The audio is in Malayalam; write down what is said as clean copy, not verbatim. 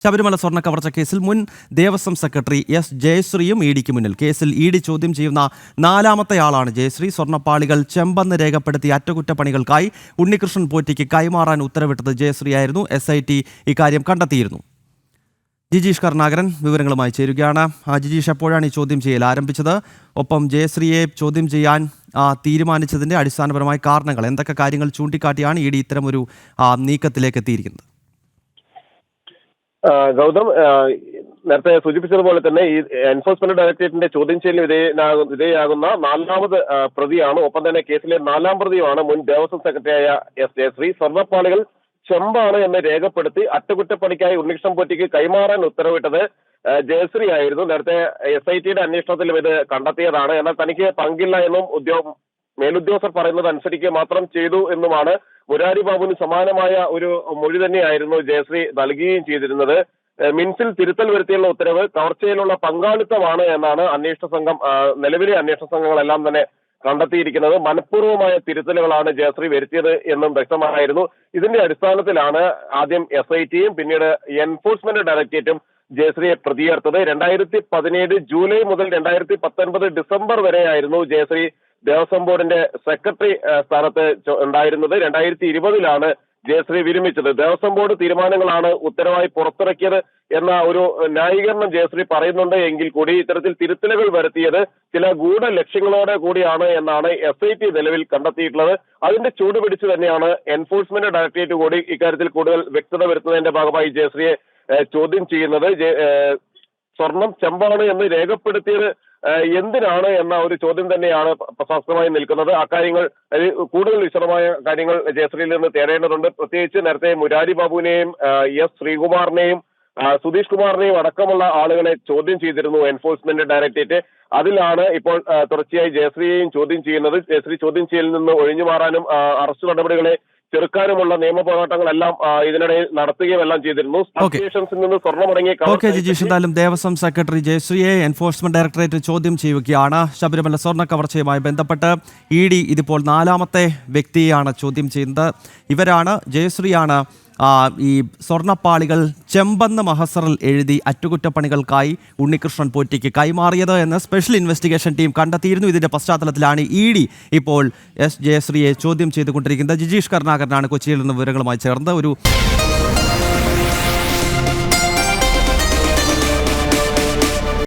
ശബരിമല സ്വർണ്ണ കവർച്ച കേസിൽ മുൻ ദേവസ്വം സെക്രട്ടറി എസ് ജയശ്രീയും ഇഡിക്ക് മുന്നിൽ. കേസിൽ ഇഡി ചോദ്യം ചെയ്യുന്ന നാലാമത്തെയാളാണ് ജയശ്രീ. സ്വർണ്ണപ്പാളികൾ ചെമ്പെന്ന് രേഖപ്പെടുത്തിയ അറ്റകുറ്റപ്പണികൾക്കായി ഉണ്ണികൃഷ്ണൻ പോറ്റിക്ക് കൈമാറാൻ ഉത്തരവിട്ടത് ജയശ്രീയായിരുന്നു. SIT ഇക്കാര്യം കണ്ടെത്തിയിരുന്നു. ജിജീഷ് കരുണാകരൻ വിവരങ്ങളുമായി ചേരുകയാണ്. ജിജീഷ്, എപ്പോഴാണ് ഈ ചോദ്യം ചെയ്യൽ ആരംഭിച്ചത്? ഒപ്പം ജയശ്രീയെ ചോദ്യം ചെയ്യാൻ തീരുമാനിച്ചതിന്റെ അടിസ്ഥാനപരമായ കാരണങ്ങൾ എന്തൊക്കെ കാര്യങ്ങൾ ചൂണ്ടിക്കാട്ടിയാണ് ഇഡി ഇത്തരമൊരു നീക്കത്തിലേക്ക് എത്തിയിരിക്കുന്നത്? ഗൗതം, നേരത്തെ സൂചിപ്പിച്ചതുപോലെ തന്നെ ഈ എൻഫോഴ്സ്മെന്റ് ഡയറക്ടറേറ്റിന്റെ ചോദ്യം ചെയ്യലിന് വിധേയയാകുന്ന നാലാമത് പ്രതിയാണ്. ഒപ്പം തന്നെ കേസിലെ നാലാം പ്രതിയുമാണ് മുൻ ദേവസ്വം സെക്രട്ടറിയായ എസ് ജയശ്രീ. സ്വർണ്ണപ്പാളികൾ ചെമ്പാണ് എന്ന് രേഖപ്പെടുത്തി അറ്റകുറ്റപ്പണിക്കായി ഉണ്ണികൃഷ്ണൻ പോറ്റിക്ക് കൈമാറാൻ ഉത്തരവിട്ടത് ജയശ്രീ ആയിരുന്നു. നേരത്തെ SITയുടെ അന്വേഷണത്തിലും ഇത് കണ്ടെത്തിയതാണ്. എന്നാൽ തനിക്ക് പങ്കില്ല എന്നും മേലുദ്യോഗസ്ഥർ പറയുന്നത് അനുസരിക്കുക മാത്രം ചെയ്തു എന്നുമാണ് മുരാരി ബാബുവിന് സമാനമായ ഒരു മൊഴി തന്നെയായിരുന്നു ജയശ്രീ നൽകുകയും ചെയ്തിരുന്നത്. മിൻസിൽ തിരുത്തൽ വരുത്തിയുള്ള ഉത്തരവ് കവർച്ചയിലുള്ള പങ്കാളിത്തമാണ് എന്നാണ് നിലവിലെ അന്വേഷണ സംഘങ്ങളെല്ലാം തന്നെ കണ്ടെത്തിയിരിക്കുന്നത്. മനഃപൂർവ്വമായ തിരുത്തലുകളാണ് ജയശ്രീ വരുത്തിയത് എന്നും വ്യക്തമായിരുന്നു. ഇതിന്റെ അടിസ്ഥാനത്തിലാണ് ആദ്യം SITയും പിന്നീട് എൻഫോഴ്സ്മെന്റ് ഡയറക്ടറേറ്റും ജയശ്രീയെ പ്രതിയേർത്തത്. 2017 ജൂലൈ മുതൽ 2019 ഡിസംബർ വരെയായിരുന്നു ജയശ്രീ ദേവസ്വം ബോർഡിന്റെ സെക്രട്ടറി സ്ഥാനത്ത് ഉണ്ടായിരുന്നത്. 2020 ജയശ്രീ വിരമിച്ചത്. ദേവസ്വം ബോർഡ് തീരുമാനങ്ങളാണ് ഉത്തരവായി പുറത്തിറക്കിയത് എന്ന ഒരു ന്യായീകരണം ജയശ്രീ പറയുന്നുണ്ട് എങ്കിൽ കൂടി ഇത്തരത്തിൽ തിരുത്തലുകൾ വരുത്തിയത് ചില ഗൂഢ ലക്ഷ്യങ്ങളോടെ കൂടിയാണ് എന്നാണ് SIT നിലവിൽ കണ്ടെത്തിയിട്ടുള്ളത്. അതിന്റെ ചൂട് പിടിച്ചു തന്നെയാണ് എൻഫോഴ്സ്മെന്റ് ഡയറക്ടറേറ്റ് കൂടി ഇക്കാര്യത്തിൽ കൂടുതൽ വ്യക്തത വരുത്തുന്നതിന്റെ ഭാഗമായി ജയശ്രീയെ ചോദ്യം ചെയ്യുന്നത്. സ്വർണം ചെമ്പാണ് എന്ന് രേഖപ്പെടുത്തിയത് എന്തിനാണ് എന്ന ഒരു ചോദ്യം തന്നെയാണ് പ്രസക്തമായി നിൽക്കുന്നത്. അക്കാര്യങ്ങൾ കൂടുതൽ വിശദമായ കാര്യങ്ങൾ ജയശ്രീയിൽ നിന്ന് തേടേണ്ടതുണ്ട്. പ്രത്യേകിച്ച് നേരത്തെ മുരാരി ബാബുവിനെയും S ശ്രീകുമാറിനെയും സുധീഷ് കുമാറിനെയും അടക്കമുള്ള ആളുകളെ ചോദ്യം ചെയ്തിരുന്നു എൻഫോഴ്സ്മെന്റ് ഡയറക്ടറേറ്റ്. അതിലാണ് ഇപ്പോൾ തുടർച്ചയായി ജയശ്രീയെയും ചോദ്യം ചെയ്യുന്നത്. ജയശ്രീ ചോദ്യം ചെയ്യലിൽ നിന്ന് ഒഴിഞ്ഞു മാറാനും അറസ്റ്റ് നടപടികളെ ചെറുക്കാനുമുള്ള നിയമ പോരാട്ടങ്ങളെല്ലാം ഇതിനിടയിൽ നടത്തുകയും എല്ലാം ചെയ്തിരുന്നു. സ്റ്റേഷൻസിൽ നിന്ന് സ്വർണ്ണമടങ്ങിയ ജിജീഷ്, എന്തായാലും ദേവസ്വം സെക്രട്ടറി ജയശ്രീയെ എൻഫോഴ്സ്മെന്റ് ഡയറക്ടറേറ്റ് ചോദ്യം ചെയ്യുകയാണ്. ശബരിമല സ്വർണ്ണ കവർച്ചയുമായി ബന്ധപ്പെട്ട് ഇഡി ഇതിപ്പോൾ നാലാമത്തെ വ്യക്തിയെയാണ് ചോദ്യം ചെയ്യുന്നത്. ഇവരാണ് ജയശ്രീയാണ് ഈ സ്വർണ്ണപ്പാളികൾ ചെമ്പെന്ന് മഹസറിൽ എഴുതി അറ്റകുറ്റപ്പണികൾക്കായി ഉണ്ണികൃഷ്ണൻ പോറ്റിക്ക് കൈമാറിയത് എന്ന് സ്പെഷ്യൽ ഇൻവെസ്റ്റിഗേഷൻ ടീം കണ്ടെത്തിയിരുന്നു. ഇതിന്റെ പശ്ചാത്തലത്തിലാണ് ഇഡി ഇപ്പോൾ എസ് ജയശ്രീയെ ചോദ്യം ചെയ്തുകൊണ്ടിരിക്കുന്നത്. ജിജീഷ് കരുണാകരനാണ് കൊച്ചിയിൽ നിന്ന് വിവരങ്ങളുമായി ചേർന്നത്.